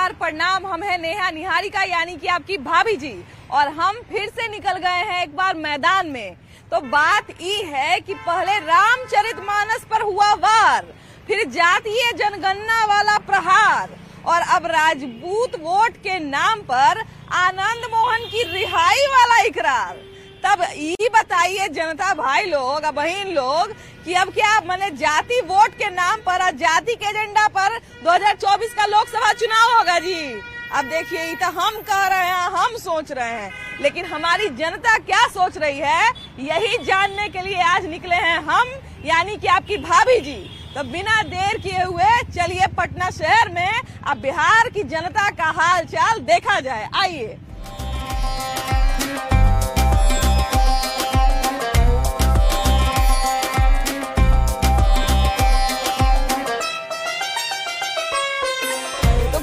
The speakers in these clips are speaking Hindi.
नमस्कार प्रणाम। हम हैं नेहा निहारिका यानी कि आपकी भाभी जी, और हम फिर से निकल गए हैं एक बार मैदान में। तो बात ये है कि पहले रामचरितमानस पर हुआ वार, फिर जातीय जनगणना वाला प्रहार, और अब राजपूत वोट के नाम पर आनंद मोहन की रिहाई वाला इकरार। तब ये बताइए जनता भाई लोग, बहन लोग, कि अब क्या माने जाति वोट के नाम पर और जाति के एजेंडा पर 2024 का लोकसभा चुनाव होगा जी। अब देखिए, ये तो हम कह रहे हैं, हम सोच रहे हैं, लेकिन हमारी जनता क्या सोच रही है, यही जानने के लिए आज निकले हैं हम, यानी कि आपकी भाभी जी। तो बिना देर किए हुए चलिए पटना शहर में अब बिहार की जनता का हाल चाल देखा जाए। आइए।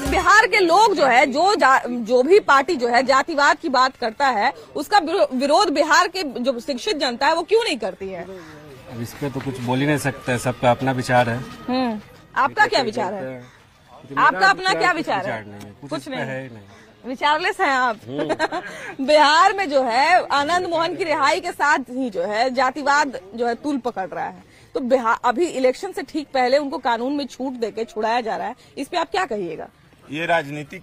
बिहार के लोग जो है, जो भी पार्टी जो है जातिवाद की बात करता है, उसका विरोध बिहार के जो शिक्षित जनता है वो क्यों नहीं करती है? अब इस पे तो कुछ बोल ही नहीं सकते, सबका अपना विचार है। आपका क्या विचार है? आपका अपना क्या विचार है? कुछ नहीं है, विचारलेस हैं आप। बिहार में जो है आनंद मोहन की रिहाई के साथ ही जो है जातिवाद जो है तूल पकड़ रहा है। तो बिहार अभी इलेक्शन से ठीक पहले उनको कानून में छूट देके छुड़ाया जा रहा है, इस पे आप क्या कहिएगा? ये राजनीतिक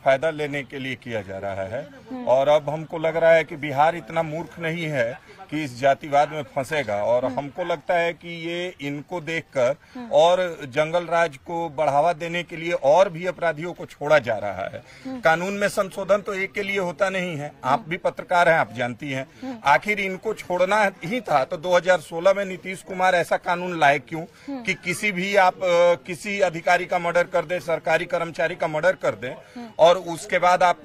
फायदा लेने के लिए किया जा रहा है, और अब हमको लग रहा है कि बिहार इतना मूर्ख नहीं है कि इस जातिवाद में फंसेगा। और हमको लगता है कि ये इनको देखकर और जंगल राज को बढ़ावा देने के लिए और भी अपराधियों को छोड़ा जा रहा है। कानून में संशोधन तो एक के लिए होता नहीं है, आप भी पत्रकार हैं, आप जानती हैं। आखिर इनको छोड़ना ही था तो 2016 में नीतीश कुमार ऐसा कानून लाए क्यों कि किसी भी आप किसी अधिकारी का मर्डर कर दे, सरकारी कर्मचारी का मर्डर कर दे और उसके बाद आप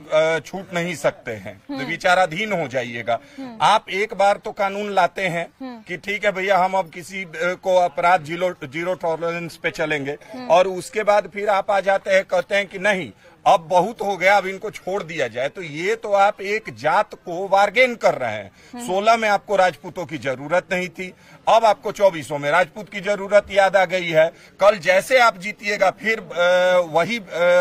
छूट नहीं सकते हैं, तो विचाराधीन हो जाइएगा। आप एक बार तो कानून लाते हैं कि ठीक है भैया, हम अब किसी को अपराध जीरो टॉलरेंस पे चलेंगे, और उसके बाद फिर आप आ जाते हैं, कहते हैं कि नहीं अब बहुत हो गया, अब इनको छोड़ दिया जाए। तो ये तो आप एक जात को बार्गेन कर रहे हैं। 16 में आपको राजपूतों की जरूरत नहीं थी, अब आपको 24 में राजपूत की जरूरत याद आ गई है। कल जैसे आप जीतिएगा फिर वही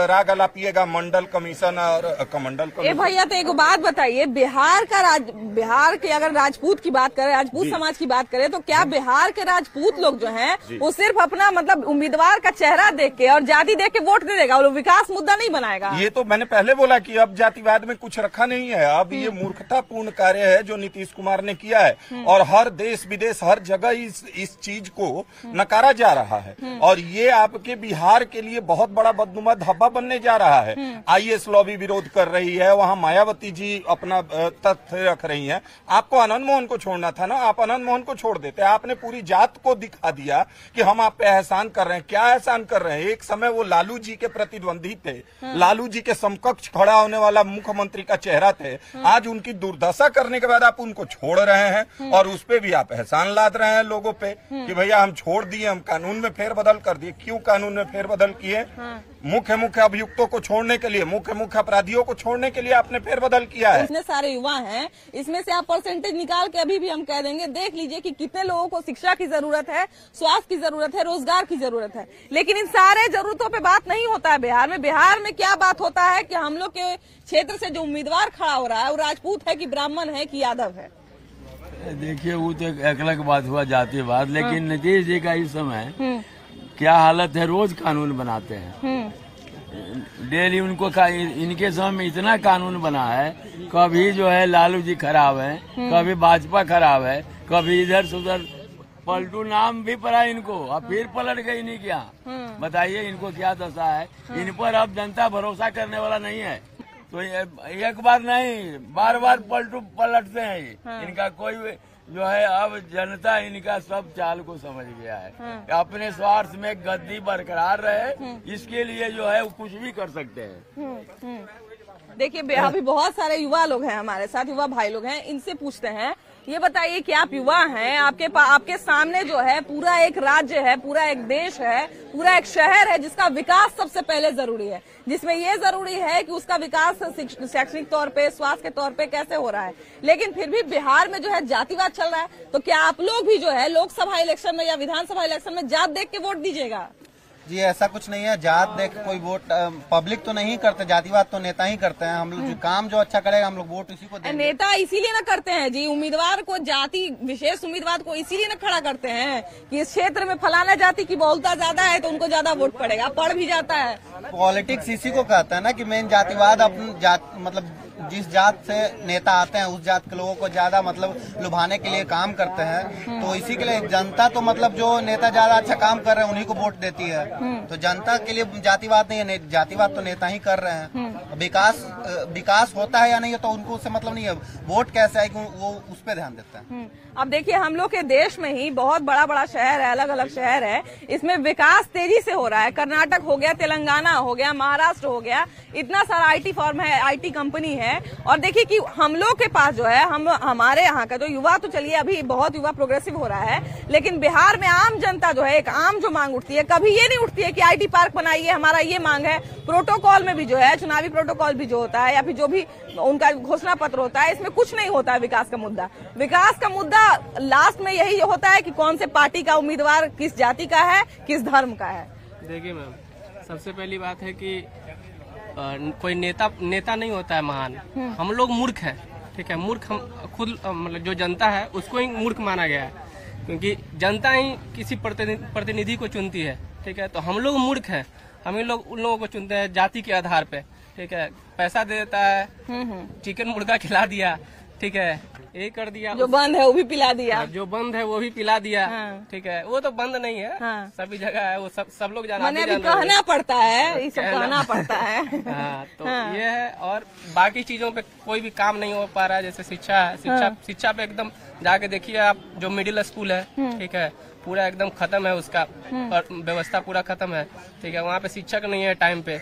राग अलापिएगा मंडल कमीशन और कमंडल कमीशन। भैया तो एक बात बताइए, बिहार के अगर राजपूत की बात करें, राजपूत समाज की बात करें, तो क्या बिहार के राजपूत लोग जो हैं वो सिर्फ अपना मतलब उम्मीदवार का चेहरा देख के और जाति देख के वोट दे देगा, और विकास मुद्दा नहीं बनाएगा? ये तो मैंने पहले बोला कि अब जातिवाद में कुछ रखा नहीं है। अब ये मूर्खतापूर्ण कार्य है जो नीतीश कुमार ने किया है, और हर देश विदेश हर जगह इस चीज को नकारा जा रहा है। और ये आपके बिहार के लिए बहुत बड़ा बदनुमा धब्बा बनने जा रहा है। आईएएस लॉबी विरोध कर रही है, वहाँ मायावती जी अपना तथ्य रख रही है। आपको आनंद मोहन को छोड़ना था ना, आप आनंद मोहन को छोड़ देते। आपने पूरी जात को दिखा दिया कि हम आप पे एहसान कर रहे हैं। क्या एहसान कर रहे हैं? एक समय वो लालू जी के प्रतिद्वंदी थे, लालू जी के समकक्ष खड़ा होने वाला मुख्यमंत्री का चेहरा थे। आज उनकी दुर्दशा करने के बाद आप उनको छोड़ रहे हैं, और उस पे भी आप एहसान लाद रहे हैं लोगों पे कि भैया हम छोड़ दिए, हम कानून में फेरबदल कर दिए। क्यों कानून में फेरबदल किए? मुख्य अभियुक्तों को छोड़ने के लिए, मुख्य अपराधियों को छोड़ने के लिए आपने फेरबदल किया है। इतने सारे युवा हैं, इसमें से आप परसेंटेज निकाल के अभी भी हम कह देंगे, देख लीजिए कि कितने लोगों को शिक्षा की जरूरत है, स्वास्थ्य की जरूरत है, रोजगार की जरूरत है। लेकिन इन सारे जरूरतों पे बात नहीं होता है बिहार में। बिहार में क्या बात होता है कि हम लोग के क्षेत्र से जो उम्मीदवार खड़ा हो रहा है वो राजपूत है कि ब्राह्मण है कि यादव है। देखिए, वो तो एक अलग बात हुआ जातिवाद, लेकिन नीतीश जी का इस समय क्या हालत है, रोज कानून बनाते हैं। डेली उनको इनके समय में इतना कानून बना है, कभी जो है लालू जी खराब है, कभी भाजपा खराब है, कभी इधर से उधर पलटू नाम भी पड़ा इनको, अब फिर पलट गई नहीं क्या? बताइए इनको क्या दशा है। इन पर अब जनता भरोसा करने वाला नहीं है, तो एक बार नहीं बार बार पलटते हैं। इनका कोई जो है, अब जनता इनका सब चाल को समझ गया है। अपने स्वार्थ में गद्दी बरकरार रहे, इसके लिए जो है वो कुछ भी कर सकते हैं। देखिए, अभी बहुत सारे युवा लोग हैं हमारे साथ, युवा भाई लोग हैं, इनसे पूछते हैं। ये बताइए कि आप युवा हैं, आपके सामने जो है पूरा एक राज्य है, पूरा एक देश है, पूरा एक शहर है जिसका विकास सबसे पहले जरूरी है, जिसमें ये जरूरी है कि उसका विकास शैक्षणिक तौर पे, स्वास्थ्य के तौर पे कैसे हो रहा है। लेकिन फिर भी बिहार में जो है जातिवाद चल रहा है। तो क्या आप लोग भी जो है लोकसभा इलेक्शन में या विधानसभा इलेक्शन में जात देख के वोट दीजिएगा? जी ऐसा कुछ नहीं है। जात देख कोई वोट पब्लिक तो नहीं करते, जातिवाद तो नेता ही करते हैं। हम लोग जो काम जो अच्छा करेगा हम लोग वोट उसी को देंगे। नेता इसीलिए ना करते हैं जी, उम्मीदवार को, जाति विशेष उम्मीदवार को इसीलिए ना खड़ा करते हैं कि इस क्षेत्र में फलाना जाति की बहुलता ज्यादा है तो उनको ज्यादा वोट पड़ेगा, पड़ भी जाता है। पॉलिटिक्स इसी को कहते हैं ना कि मेन जातिवाद अपनी जात मतलब जिस जात से नेता आते हैं उस जात के लोगों को ज्यादा मतलब लुभाने के लिए काम करते हैं। तो इसी के लिए जनता तो मतलब जो नेता ज्यादा अच्छा काम कर रहे हैं उन्हीं को वोट देती है। तो जनता के लिए जातिवाद नहीं है, जातिवाद तो नेता ही कर रहे हैं। विकास होता है या नहीं है तो उनको उससे मतलब नहीं है, वोट कैसे है वो उस पर ध्यान देता है। अब देखिए हम लोग के देश में ही बहुत बड़ा बड़ा शहर है, अलग अलग शहर है, इसमें विकास तेजी से हो रहा है। कर्नाटक हो गया, तेलंगाना हो गया, महाराष्ट्र हो गया, इतना सारा आईटी फर्म है, आईटी कंपनी है। और देखिए कि हम लोग के पास जो है, हमारे यहाँ का जो युवा, तो चलिए अभी बहुत युवा प्रोग्रेसिव हो रहा है, लेकिन बिहार में आम जनता जो है, एक आम जो मांग उठती है, कभी ये नहीं उठती है कि आईटी पार्क बनाइए, हमारा ये मांग है। प्रोटोकॉल में भी जो है, चुनावी प्रोटोकॉल भी जो होता है या फिर जो भी उनका घोषणा पत्र होता है, इसमें कुछ नहीं होता है विकास का मुद्दा। विकास का मुद्दा लास्ट में यही होता है कि कौन से पार्टी का उम्मीदवार किस जाति का है, किस धर्म का है। देखिए मैम, सबसे पहली बात है कि कोई नेता नहीं होता है महान, हम लोग मूर्ख हैं, ठीक है। मूर्ख हम खुद मतलब जो जनता है उसको ही मूर्ख माना गया है, क्योंकि जनता ही किसी प्रतिनिधि को चुनती है, ठीक है। तो हम लोग मूर्ख हैं, हम ही लोग उन लोगों को चुनते हैं जाति के आधार पे, ठीक है। पैसा दे देता है, चिकन मुर्गा खिला दिया, ठीक है, ये कर दिया, जो बंद है वो भी पिला दिया, जो बंद है वो भी पिला दिया, ठीक है। वो तो बंद नहीं है, सभी जगह है, वो सब लोग जानते हैं, कहना पड़ता है, ये सब कहना पड़ता है। हाँ, तो ये है। और बाकी चीजों पे कोई भी काम नहीं हो पा रहा है, जैसे शिक्षा है, शिक्षा पे एकदम जाके देखिए आप, जो मिडिल स्कूल है, ठीक है, पूरा एकदम खत्म है, उसका और व्यवस्था पूरा खत्म है, ठीक है। वहाँ पे शिक्षक नहीं है टाइम पे,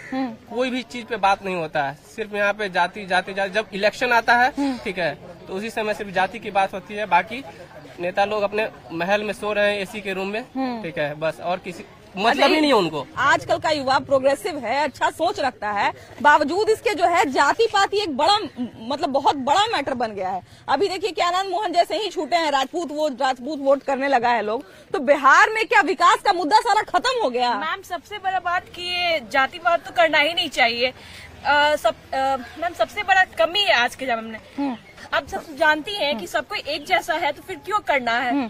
कोई भी चीज पे बात नहीं होता है, सिर्फ यहाँ पे जाति। जब इलेक्शन आता है, ठीक है, तो उसी समय सिर्फ जाति की बात होती है। बाकी नेता लोग अपने महल में सो रहे हैं एसी के रूम में, ठीक है, बस, और किसी मतलब ही नहीं है उनको। आजकल का युवा प्रोग्रेसिव है, अच्छा सोच रखता है, बावजूद इसके जो है जाति पाति एक बड़ा मतलब बहुत बड़ा मैटर बन गया है। अभी देखिए कि आनंद मोहन जैसे ही छूटे हैं, राजपूत वोट करने लगा है लोग। तो बिहार में क्या विकास का मुद्दा सारा खत्म हो गया? मैम सबसे बड़ा बात कि ये जातिवाद तो करना ही नहीं चाहिए। मैम सबसे बड़ा कमी है आज के जमाने में। अब सब जानती हैं कि सबको एक जैसा है, तो फिर क्यों करना है?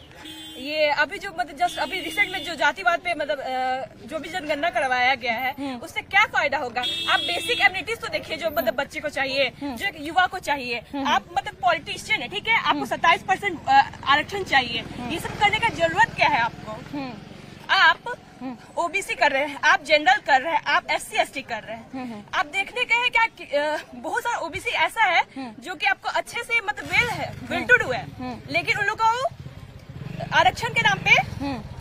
ये अभी जो मतलब जस्ट अभी रिसेंट में जो जातिवाद पे मतलब जो भी जनगणना करवाया गया है, उससे क्या फायदा होगा? आप बेसिक एमिनिटीज तो देखिए, जो मतलब बच्चे को चाहिए, जो युवा को चाहिए। आप मतलब पॉलिटिशियन है, ठीक है, आपको 27% आरक्षण चाहिए। ये सब करने का जरूरत क्या है आपको? आप ओबीसी कर रहे हैं, आप जनरल कर रहे हैं, आप SC ST कर रहे हैं। आप देखने गए हैं क्या बहुत सारा ओबीसी ऐसा है जो कि आपको अच्छे से मतलब वेल टू डू है, लेकिन उन लोगों को आरक्षण के नाम पे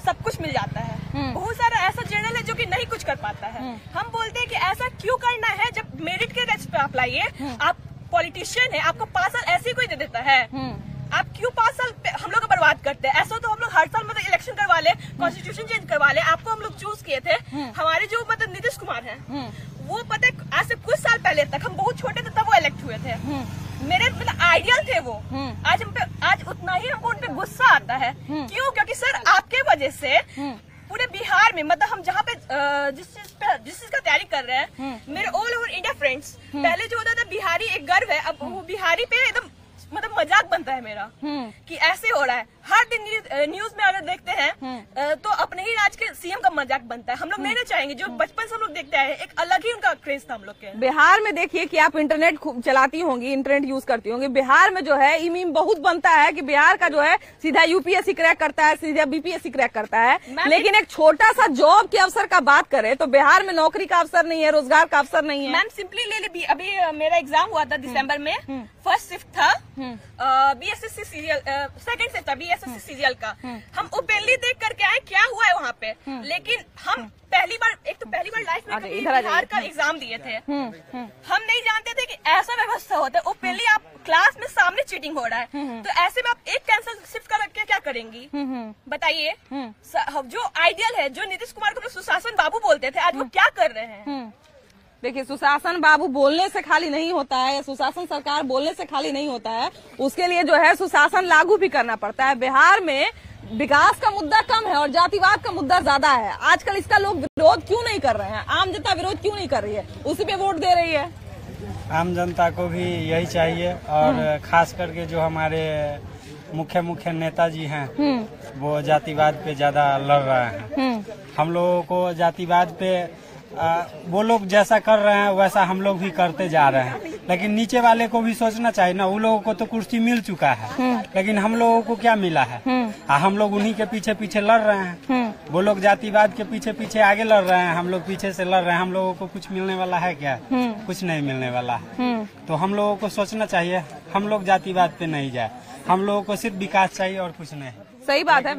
सब कुछ मिल जाता है। बहुत सारा ऐसा जनरल है जो कि नहीं कुछ कर पाता है। हम बोलते हैं कि ऐसा क्यों करना है, जब मेरिट के बेस पे आप लाइए। आप पॉलिटिशियन है, आपको 5 साल ऐसे ही कोई दे देता है, आप क्यों 5 साल हम लोग बर्बाद करते हैं? ऐसा तो हम लोग हर साल मतलब इलेक्शन करवा ले, कॉन्स्टिट्यूशन चेंज करवा ले। आपको हम लोग चूज किए थे, हमारे जो मतलब नीतीश कुमार है, वो पता है आज से कुछ साल पहले तक हम बहुत छोटे थे तब वो इलेक्ट हुए थे। मेरे मतलब आइडियल थे वो। आज उतना ही हमको उन पे गुस्सा आता है। क्यों? क्योंकि सर आपके वजह से पूरे बिहार में मतलब हम जहाँ पे जिस चीज का तैयारी कर रहे हैं, मेरे ऑल ओवर इंडिया फ्रेंड्स, पहले जो होता था बिहारी एक गर्व है, अब वो बिहारी पे एकदम मतलब मजाक बनता है मेरा कि ऐसे हो रहा है। हर दिन न्यूज में अगर देखते हैं तो अपने ही राज्य के सीएम का मजाक बनता है। हम लोग नहीं चाहेंगे, जो बचपन से हम लोग देखते आए, एक अलग ही उनका क्रेज था हम लोग के। बिहार में देखिए कि आप इंटरनेट चलाती होंगी, इंटरनेट यूज करती होंगी। बिहार में जो है मीम बहुत बनता है कि बिहार का जो है सीधा यूपीएससी क्रैक करता है, सीधा बीपीएससी क्रैक करता है। लेकिन एक छोटा सा जॉब के अवसर का बात करें तो बिहार में नौकरी का अवसर नहीं है, रोजगार का अवसर नहीं है। मैम सिंपली ले ली, अभी मेरा एग्जाम हुआ था दिसंबर में, फर्स्ट शिफ्ट था, BSSC सीरियल, सेकंड शिफ्ट था BSSC सीरियल का। हम ओपनली देख करके आए क्या हुआ है वहाँ पे। लेकिन हम पहली बार लाइफ में बिहार का एग्जाम दिए थे। हम नहीं जानते थे कि ऐसा व्यवस्था होता है। ओपनली आप क्लास में सामने चीटिंग हो रहा है, तो ऐसे में आप एक कैंसल शिफ्ट करके क्या करेंगी बताइए? जो आइडियल है, जो नीतीश कुमार को सुशासन बाबू बोलते थे, आज वो क्या कर रहे हैं? देखिए सुशासन बाबू बोलने से खाली नहीं होता है, सुशासन सरकार बोलने से खाली नहीं होता है, उसके लिए जो है सुशासन लागू भी करना पड़ता है। बिहार में विकास का मुद्दा कम है और जातिवाद का मुद्दा ज्यादा है। आजकल इसका लोग विरोध क्यों नहीं कर रहे हैं? आम जनता विरोध क्यों नहीं कर रही है? उसी पे वोट दे रही है। आम जनता को भी यही चाहिए और खास करके जो हमारे मुख्य नेताजी हैं वो जातिवाद पे ज्यादा लड़ रहे हैं। हम लोगों को जातिवाद पे वो लोग जैसा कर रहे हैं वैसा हम लोग भी करते जा रहे हैं, लेकिन नीचे वाले को भी सोचना चाहिए ना। उन लोगों को तो कुर्सी मिल चुका है, लेकिन हम लोगों को क्या मिला है? हम लोग उन्हीं के पीछे पीछे लड़ रहे हैं। वो लोग जातिवाद के पीछे पीछे आगे लड़ रहे हैं, हम लोग पीछे से लड़ रहे हैं। हम लोगों को कुछ मिलने वाला है क्या? कुछ नहीं मिलने वाला है। तो हम लोगों को सोचना चाहिए हम लोग जातिवाद पे नहीं जाए, हम लोगों को सिर्फ विकास चाहिए और कुछ नहीं। सही बात है।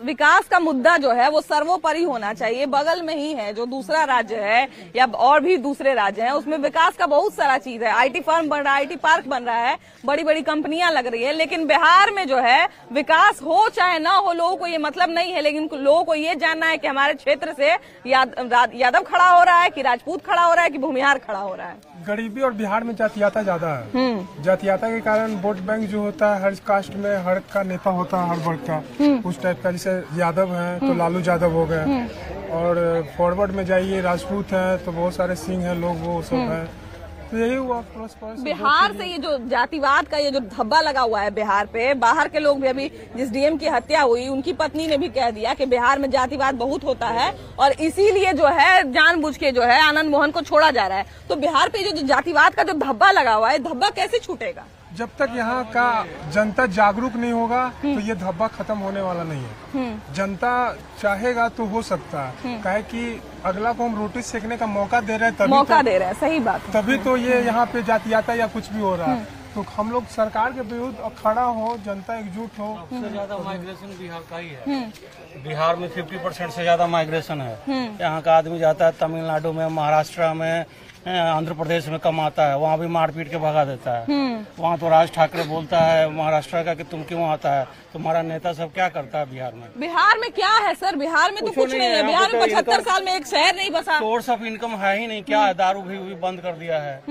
विकास का मुद्दा जो है वो सर्वोपरि होना चाहिए। बगल में ही है जो दूसरा राज्य है या और भी दूसरे राज्य हैं, उसमें विकास का बहुत सारा चीज है। आईटी फर्म बन रहा है, आईटी पार्क बन रहा है, बड़ी बड़ी कंपनियां लग रही है, लेकिन बिहार में जो है विकास हो चाहे ना हो लोगों को ये मतलब नहीं है। लेकिन लोगों को ये जानना है कि हमारे क्षेत्र से यादव खड़ा हो रहा है कि राजपूत खड़ा हो रहा है कि भूमिहार खड़ा हो रहा है। गरीबी और बिहार में जातियाता ज्यादा है। जातियाता के कारण वोट बैंक जो होता है हर कास्ट में हर का नेता होता है, हर वर्ग का उस टाइप का। जैसे यादव हैं तो लालू यादव हो गए, और फॉरवर्ड में जाइए राजपूत हैं तो बहुत सारे सिंह हैं लोग, वो सब हैं। तो यही हुआ बिहार से ये जो जातिवाद का ये जो धब्बा लगा हुआ है बिहार पे। बाहर के लोग भी, अभी जिस डीएम की हत्या हुई उनकी पत्नी ने भी कह दिया कि बिहार में जातिवाद बहुत होता है और इसीलिए जो है जानबूझ के जो है आनंद मोहन को छोड़ा जा रहा है। तो बिहार पे जो जातिवाद का जो धब्बा लगा हुआ है, धब्बा कैसे छूटेगा? जब तक यहाँ का जनता जागरूक नहीं होगा तो ये धब्बा खत्म होने वाला नहीं है। जनता चाहेगा तो हो सकता है, काहे कि अगला को हम रोटी सेकने का मौका दे रहे हैं, तभी मौका दे रहे हैं। सही बात। तभी तो ये यहाँ पे जातियाता या कुछ भी हो रहा है। तो हम लोग सरकार के विरुद्ध खड़ा हो, जनता एकजुट हो। सबसे ज्यादा माइग्रेशन बिहार का ही है। बिहार में 50% से ज्यादा माइग्रेशन है। यहाँ का आदमी जाता है तमिलनाडु में, महाराष्ट्र में, आंध्र प्रदेश में कमाता है, वहाँ भी मार पीट के भगा देता है। वहाँ तो राज ठाकरे बोलता है महाराष्ट्र का कि तुम क्यों आता है, तुम्हारा नेता सब क्या करता है बिहार में? बिहार में क्या है सर? बिहार में तो कुछ नहीं है। बिहार में 75 साल में एक शहर नहीं बसा। सोर्स ऑफ इनकम है ही नहीं। क्या है? दारू भी बंद कर दिया है।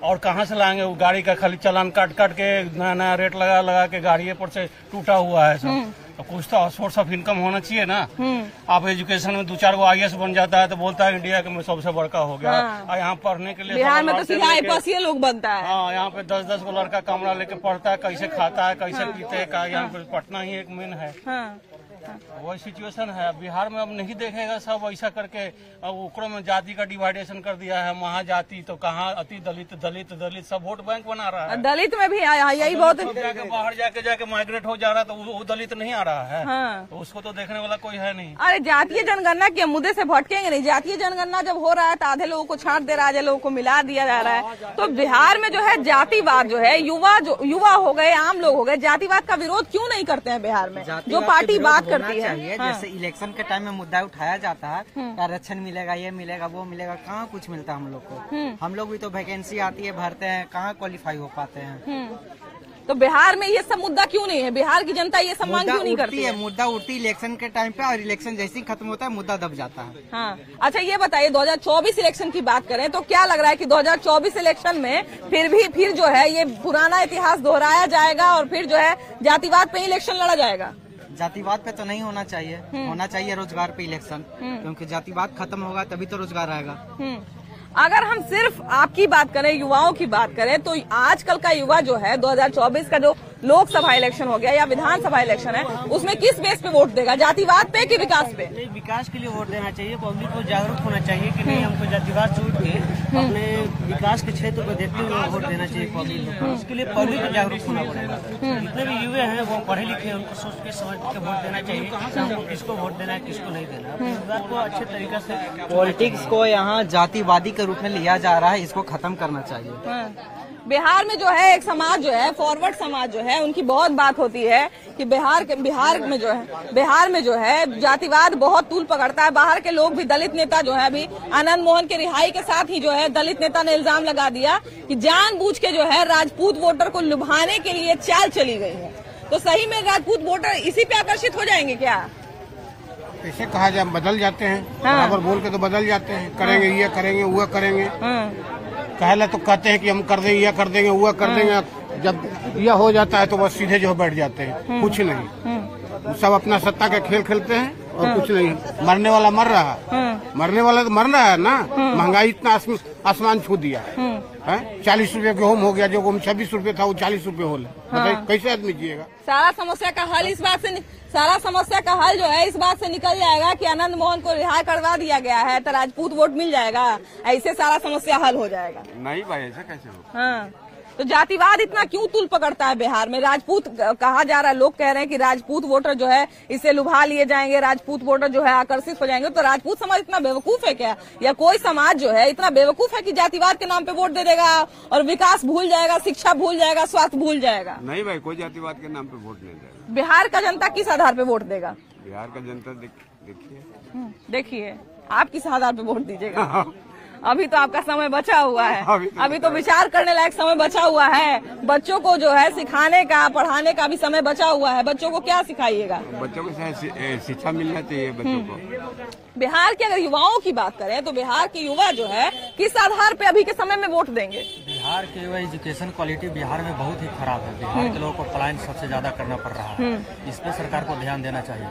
और कहाँ से लाएंगे? वो गाड़ी का खाली चालान काट के नया नया रेट लगा के गाड़ी पर से टूटा हुआ है सब। तो कुछ तो सोर्स ऑफ इनकम होना चाहिए ना। आप एजुकेशन में 2-4 गो IAS बन जाता है तो बोलता है इंडिया के में सबसे बड़का हो गया। यहाँ पढ़ने के लिए बिहार में तो सीधा आईपीएस लोग बनता है। हाँ, यहाँ पे 10-10 गो लड़का कमरा लेके पढ़ता है, कैसे खाता है, कैसे पीते है। यहाँ पे पटना ही एक मेन है। वही सिचुएशन है बिहार में। अब नहीं देखेगा सब ऐसा करके। अब ओकरों में जाति का डिवाइडेशन कर दिया है। महाजाति तो कहाँ, अति दलित, दलित दलित सब वोट बैंक बना रहा है। दलित में भी यही बहुत जाके बाहर जाके माइग्रेट हो जा रहा है, तो वो दलित नहीं आ रहा है। तो उसको तो देखने वाला कोई है नहीं। अरे जातीय जनगणना के मुद्दे से भटकेंगे नहीं। जातीय जनगणना जब हो रहा है तो आधे लोगों को छांट दे रहा है, आधे लोगों को मिला दिया जा रहा है। तो बिहार में जो है जातिवाद जो है, युवा हो गए, आम लोग हो गए, जातिवाद का विरोध क्यों नहीं करते हैं बिहार में? जो पार्टी बात करती है, जैसे इलेक्शन के टाइम में मुद्दा उठाया जाता है, आरक्षण मिलेगा, ये मिलेगा, वो मिलेगा, कहाँ कुछ मिलता है हम लोग को। हम लोग भी तो वैकेंसी आती है, भरते हैं, कहाँ क्वालिफाई हो पाते हैं। तो बिहार में ये सब मुद्दा क्यों नहीं है? बिहार की जनता ये सब मांग क्यों नहीं करती है? मुद्दा उठती इलेक्शन के टाइम पे, और इलेक्शन जैसे ही खत्म होता है मुद्दा दब जाता है। हाँ, अच्छा ये बताइए 2024 इलेक्शन की बात करें तो क्या लग रहा है कि 2024 इलेक्शन में फिर जो है ये पुराना इतिहास दोहराया जाएगा और फिर जो है जातिवाद पे इलेक्शन लड़ा जाएगा? जातिवाद पे तो नहीं होना चाहिए। होना चाहिए रोजगार पे इलेक्शन, क्योंकि जातिवाद खत्म होगा तभी तो रोजगार आएगा। अगर हम सिर्फ आपकी बात करें, युवाओं की बात करें, तो आजकल का युवा जो है 2024 का जो लोकसभा इलेक्शन हो गया या विधानसभा इलेक्शन है, उसमें किस बेस पे वोट देगा? जातिवाद पे कि विकास पे? नहीं, विकास के लिए वोट देना चाहिए। पब्लिक को जागरूक होना चाहिए कि नहीं, हमको जातिवाद छूट के अपने विकास के क्षेत्र को देखते हुए वोट देना चाहिए पब्लिक को। उसके लिए पब्लिक को जागरूक होना पड़ेगा। जितने भी युवा हैं वो पढ़े लिखे हैं, उनको सोच के समझ के वोट देना चाहिए कि हमको किसको वोट देना है, किसको नहीं देना। अपने विकास को अच्छे तरीके से, पॉलिटिक्स को यहाँ जातिवादी के रूप में लिया जा रहा है, इसको खत्म करना चाहिए। बिहार में जो है एक समाज जो है, फॉरवर्ड समाज जो है, उनकी बहुत बात होती है कि बिहार में जो है जातिवाद बहुत तूल पकड़ता है। बाहर के लोग भी, दलित नेता जो है, अभी आनंद मोहन के रिहाई के साथ ही जो है दलित नेता ने इल्जाम लगा दिया कि जानबूझ के जो है राजपूत वोटर को लुभाने के लिए चाल चली गई है। तो सही में राजपूत वोटर इसी पे आकर्षित हो जाएंगे क्या? ऐसे कहा जाए, बदल जाते हैं। बराबर बोल के तो बदल जाते हैं, करेंगे ये करेंगे वो करेंगे। कहला तो कहते हैं कि हम कर देंगे, यह कर देंगे, वो कर देंगे। जब यह हो जाता है तो बस सीधे जो बैठ जाते हैं, कुछ नहीं। सब अपना सत्ता के खेल खेलते हैं और कुछ नहीं है। मरने वाला मर रहा है, मरने वाला तो मर रहा है ना। महंगाई इतना आसमान छू दिया है। 40 रुपए गेहूं हो गया, जो 26 रुपए था वो 40 रुपए हो बताइए कैसे आदमी जिएगा। सारा समस्या का हल जो है इस बात से निकल जाएगा कि आनंद मोहन को रिहा करवा दिया गया है तो राजपूत वोट मिल जाएगा, ऐसे सारा समस्या हल हो जाएगा। नहीं भाई, ऐसा कैसे हो। हाँ, तो जातिवाद इतना क्यों तूल पकड़ता है बिहार में? राजपूत कहा जा रहा है, लोग कह रहे हैं कि राजपूत वोटर जो है इसे लुभा लिए जाएंगे, राजपूत वोटर जो है आकर्षित हो जाएंगे। तो राजपूत समाज इतना बेवकूफ है क्या, या कोई समाज जो है इतना बेवकूफ है कि जातिवाद के नाम पे वोट दे देगा और विकास भूल जाएगा, शिक्षा भूल जाएगा, स्वास्थ्य भूल जाएगा? नहीं भाई, कोई जातिवाद के नाम पे वोट नहीं देगा। बिहार का जनता किस आधार पे वोट देगा? बिहार का जनता देखिए आप किस आधार पे वोट दीजिएगा? अभी तो आपका समय बचा हुआ है, अभी तो विचार करने लायक समय बचा हुआ है। बच्चों को जो है सिखाने का, पढ़ाने का भी समय बचा हुआ है। बच्चों को क्या सिखाइएगा? बच्चों को शिक्षा मिलना चाहिए बच्चों को। बिहार के अगर युवाओं की बात करें तो बिहार के युवा जो है किस आधार पे अभी के समय में वोट देंगे? बिहार के युवा एजुकेशन क्वालिटी बिहार में बहुत ही खराब है। बिहार के लोगों को पलायन सबसे ज्यादा करना पड़ रहा है। इस पे सरकार को ध्यान देना चाहिए।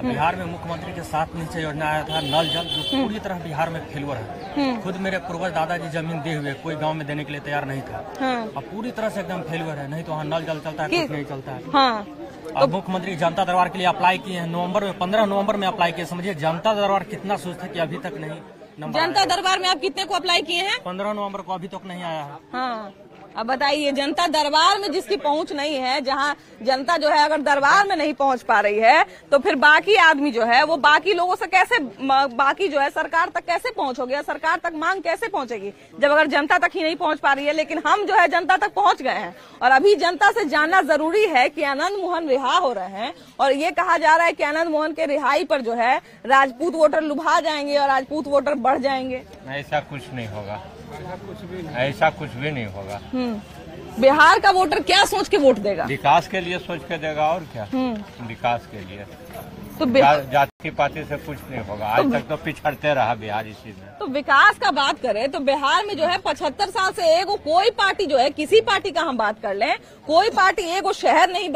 बिहार में मुख्यमंत्री के 7 नीचे योजना आया था नल जल, जो पूरी तरह बिहार में फेलुअर है। खुद मेरे पूर्वज दादाजी जमीन दे हुए कोई गाँव में देने के लिए तैयार नहीं था। अब पूरी तरह से एकदम फेलुअर है। नहीं तो वहाँ नल जल चलता है, कुछ नहीं चलता है। अब मुख्यमंत्री जनता दरबार के लिए अप्लाई किए हैं नवंबर में, 15 नवंबर में अप्लाई किए। समझिए जनता दरबार कितना सोचता है कि अभी तक नहीं। जनता दरबार में आप कितने को अप्लाई किए हैं? 15 नवंबर को, अभी तक नहीं आया है। हाँ, अब बताइए, जनता दरबार में जिसकी पहुंच नहीं है, जहां जनता जो है अगर दरबार में नहीं पहुंच पा रही है तो फिर बाकी आदमी जो है वो बाकी लोगों से कैसे, बाकी जो है सरकार तक कैसे पहुंचोगे? सरकार तक मांग कैसे पहुंचेगी जब अगर जनता तक ही नहीं पहुंच पा रही है? लेकिन हम जो है जनता तक पहुंच गए हैं और अभी जनता से जानना जरूरी है कि आनंद मोहन रिहा हो रहे हैं और ये कहा जा रहा है कि आनंद मोहन के रिहाई पर जो है राजपूत वोटर लुभा जाएंगे और राजपूत वोटर बढ़ जाएंगे। ऐसा कुछ नहीं होगा, ऐसा कुछ भी नहीं होगा। बिहार का वोटर क्या सोच के वोट देगा? विकास के लिए सोच के देगा, और क्या। विकास के लिए तो जाति पाति से कुछ नहीं होगा। आज तक तो पिछड़ते रहा बिहार इसी में। तो विकास का बात करें तो बिहार में जो है 75 साल से एगो कोई पार्टी जो है, किसी पार्टी का हम बात कर लें, कोई पार्टी एगो शहर नहीं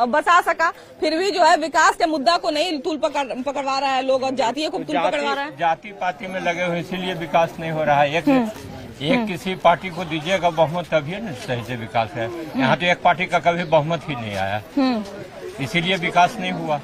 बसा सका। फिर भी जो है विकास के मुद्दा को नहीं तूल पकड़वा रहा है लोग और जातीय को तूल पकड़वा रहा है। जाति पाति में लगे हुए, इसीलिए विकास नहीं हो रहा है। एक किसी पार्टी को दीजिएगा बहुमत तभी न सही से विकास है। यहाँ तो एक पार्टी का कभी बहुमत ही नहीं आया, इसीलिए विकास नहीं हुआ।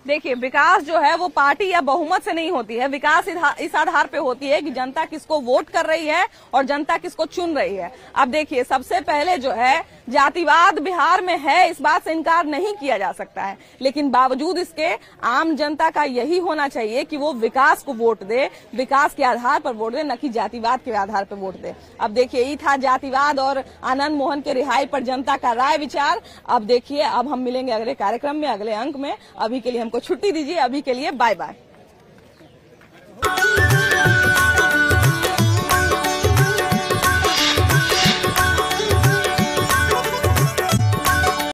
देखिए, विकास जो है वो पार्टी या बहुमत से नहीं होती है। विकास इस आधार पे होती है कि जनता किसको वोट कर रही है और जनता किसको चुन रही है। अब देखिए, सबसे पहले जो है जातिवाद बिहार में है, इस बात से इनकार नहीं किया जा सकता है, लेकिन बावजूद इसके आम जनता का यही होना चाहिए कि वो विकास को वोट दे, विकास के आधार पर वोट दे, न कि जातिवाद के आधार पर वोट दे। अब देखिए, ये था जातिवाद और आनंद मोहन के रिहाई पर जनता का राय विचार। अब देखिए, अब हम मिलेंगे अगले कार्यक्रम में, अगले अंक में। अभी के लिए हमको छुट्टी दीजिए, अभी के लिए बाय बाय।